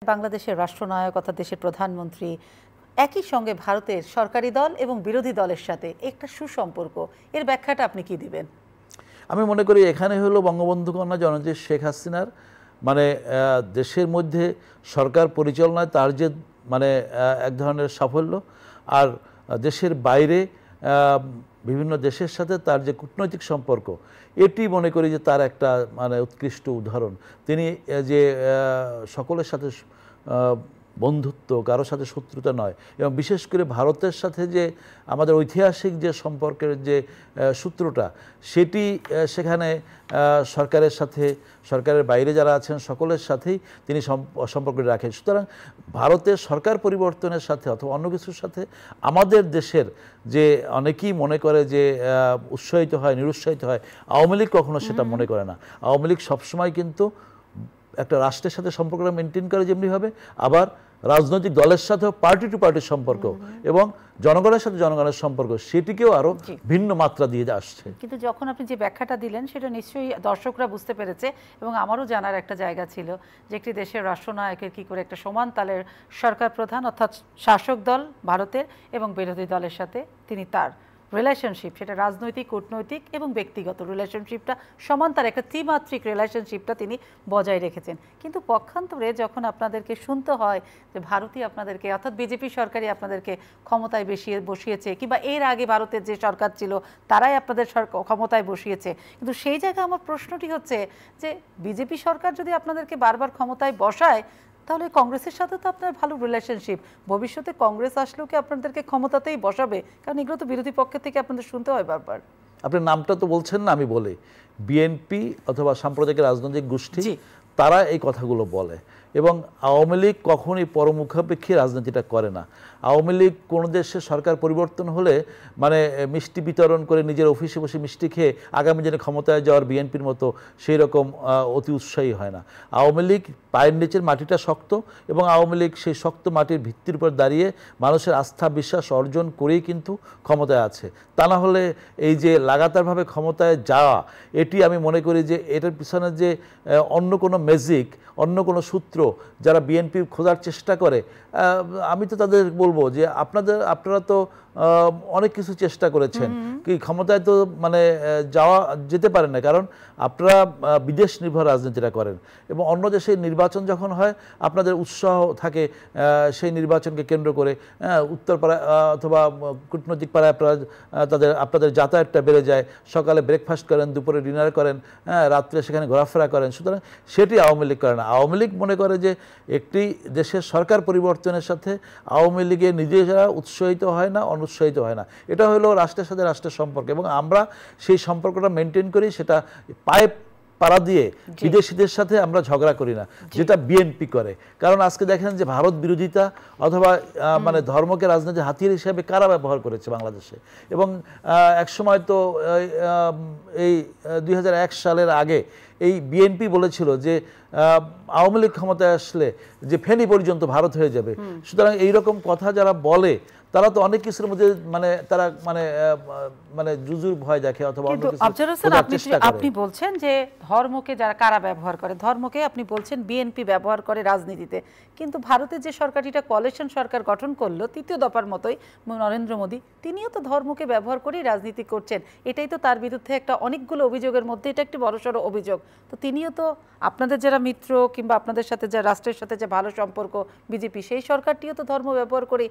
বাংলাদেশের রাষ্ট্রনায়ক অর্থাৎ দেশের প্রধানমন্ত্রী একই সঙ্গে ভারতের সরকারি দল এবং বিরোধী দলের সাথে একটা সুসম্পর্ক, এর ব্যাখ্যাটা আপনি কি দিবেন? আমি মনে করি এখানে হলো বঙ্গবন্ধু কন্যা জননেত্রী শেখ হাসিনার মানে দেশের মধ্যে সরকার পরিচালনায় তার যে মানে এক ধরনের সাফল্য, আর দেশের বাইরে বিভিন্ন দেশের সাথে তার যে কূটনৈতিক সম্পর্ক, এটি মনে করি যে তার একটা মানে উৎকৃষ্ট উদাহরণ। তিনি যে সকলের সাথে বন্ধুত্ব, কারোর সাথে শত্রুতা নয়, এবং বিশেষ করে ভারতের সাথে যে আমাদের ঐতিহাসিক যে সম্পর্কের যে সূত্রটা, সেটি সেখানে সরকারের সাথে, সরকারের বাইরে যারা আছেন সকলের সাথেই তিনি সম্পর্ক রাখেন। সুতরাং ভারতের সরকার পরিবর্তনের সাথে অথবা অন্য কিছুর সাথে আমাদের দেশের যে অনেকেই মনে করে যে উৎসাহিত হয়, নিরুৎসাহিত হয়, আওয়ামী লীগ কখনো সেটা মনে করে না। আওয়ামী লীগ সবসময় কিন্তু একটা রাষ্ট্রের সাথে সম্পর্কটা মেনটেন করে যেমনিভাবে, আবার রাজনৈতিক দলের সাথেও পার্টি টু পার্টির সম্পর্ক এবং জনগণের সাথে জনগণের সম্পর্ক, সেটিকেও আরও ভিন্ন মাত্রা দিয়ে আসছে। কিন্তু যখন আপনি যে ব্যাখ্যাটা দিলেন সেটা নিশ্চয়ই দর্শকরা বুঝতে পেরেছে, এবং আমারও জানার একটা জায়গা ছিল যে একটি দেশের রাষ্ট্রনায়কের কী করে একটা সমান তালের সরকার প্রধান অর্থাৎ শাসক দল ভারতের এবং বিরোধী দলের সাথে তিনি তার রিলেশনশিপ, সেটা রাজনৈতিক, কূটনৈতিক এবং ব্যক্তিগত রিলেশনশিপটা সমান, তার একটা ত্রিমাত্রিক রিলেশনশিপটা তিনি বজায় রেখেছেন। কিন্তু পক্ষান্তরে যখন আপনাদেরকে শুনতে হয় যে ভারতই আপনাদেরকে অর্থাৎ বিজেপি সরকারই আপনাদেরকে ক্ষমতায় বসিয়েছে, কিংবা এর আগে ভারতের যে সরকার ছিল তারাই আপনাদের ক্ষমতায় বসিয়েছে, কিন্তু সেই জায়গায় আমার প্রশ্নটি হচ্ছে যে বিজেপি সরকার যদি আপনাদেরকে বারবার ক্ষমতায় বসায়, তাহলে কংগ্রেসের সাথে তো আপনার ভালো রিলেশনশিপ, ভবিষ্যতে কংগ্রেস আসলেও কি আপনাদেরকে ক্ষমতাতেই বসাবে? কারণ এগুলো তো বিরোধী পক্ষের থেকে আপনাদের শুনতে হয় বারবার। আপনার নামটা তো বলছেন না, আমি বলি বিএনপি অথবা সাম্প্রদায়িক রাজনৈতিক গোষ্ঠী, তারা এই কথাগুলো বলে, এবং আওয়ামী লীগ কখনই পরমুখাপেক্ষী রাজনীতিটা করে না। আওয়ামী লীগ কোনো দেশে সরকার পরিবর্তন হলে মানে মিষ্টি বিতরণ করে নিজের অফিসে বসে মিষ্টি খেয়ে আগামী দিনে ক্ষমতায় যাওয়ার বিএনপির মতো সেই রকম অতি উৎসাহী হয় না। আওয়ামী লীগ পায়ের নিচের মাটিটা শক্ত, এবং আওয়ামী লীগ সেই শক্ত মাটির ভিত্তির উপর দাঁড়িয়ে মানুষের আস্থা বিশ্বাস অর্জন করেই কিন্তু ক্ষমতায় আছে। তা না হলে এই যে লাগাতারভাবে ক্ষমতায় যাওয়া, এটি আমি মনে করি যে এটার পিছনে যে অন্য কোনো ম্যাজিক, অন্য কোনো সূত্র যারা বিএনপি খোঁজার চেষ্টা করে, আমি তো তাদের বলবো যে আপনারা তো অনেক কিছু চেষ্টা করেছেন, কি ক্ষমতায় তো মানে যেতে পারেন না, কারণ আপনারা বিদেশ নির্ভর রাজনীতিটা করেন, এবং অন্য দেশে নির্বাচন যখন হয় আপনাদের উৎসাহ থাকে সেই নির্বাচনকে কেন্দ্র করে। উত্তরপাড়ায় অথবা কূটনৈতিক পাড়ায় আপনাদের যাতায়াতটা বেড়ে যায়, সকালে ব্রেকফাস্ট করেন, দুপুরে ডিনার করেন, রাত্রে সেখানে ঘোরাফেরা করেন। সুতরাং সেটি আওয়ামী লীগ করে না। আওয়ামী লীগ মনে করে যে একটি দেশের সরকার পরিবর্তনের সাথে আওয়ামী লীগের নিজেরা উৎসাহিত হয় না, অনুৎসাহিত হয় না। এটা হলো রাষ্ট্রের সাথে রাষ্ট্রের সম্পর্ক, এবং আমরা সেই সম্পর্কটা মেনটেন করি, সেটা পায়ে পাড়া দিয়ে বিদেশিদের সাথে আমরা ঝগড়া করি না, যেটা বিএনপি করে। কারণ আজকে দেখেন যে ভারত বিরোধিতা অথবা মানে ধর্মকে রাজনীতির হাতিয়ার হিসেবে কারা ব্যবহার করেছে বাংলাদেশে। এবং একসময় তো এই 2001 সালের আগে এই বিএনপি বলেছিল যে আওয়ামী লীগ ক্ষমতায় আসলে যে ফেনী পর্যন্ত ভারত হয়ে যাবে। সুতরাং এইরকম কথা যারা বলে তারা তো অনেক কিছুর মধ্যে মানে তারা মানে মানে জুজুর ভয় দেখে অথবা অন্য কিছু। আপনি বলছেন যে ধর্মকে যারা কারা ব্যবহার করে, ধর্মকে আপনি বলছেন বিএনপি ব্যবহার করে রাজনীতিতে, কিন্তু ভারতের যে সরকারটা কোয়ালিশন সরকার গঠন করলো তৃতীয় দফার মতোই, নরেন্দ্র মোদী তিনিও তো ধর্মকে ব্যবহার করেই রাজনীতি করছেন। এটাই তো তার বিরুদ্ধে একটা অনেকগুলো অভিযোগের মধ্যে এটা একটি বড়সড় অভিযোগ। তো তিনিও তো আপনাদের যারা মিত্র কিংবা আপনাদের সাথে যে রাষ্ট্রের সাথে যে ভালো সম্পর্ক বিজেপি, সেই সরকারটিও তো ধর্ম ব্যবহার করে,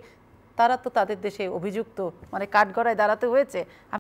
তারা তো তাদের দেশে অভিযুক্ত, মানে কাঠগড়ায় দাঁড়াতে হয়েছে।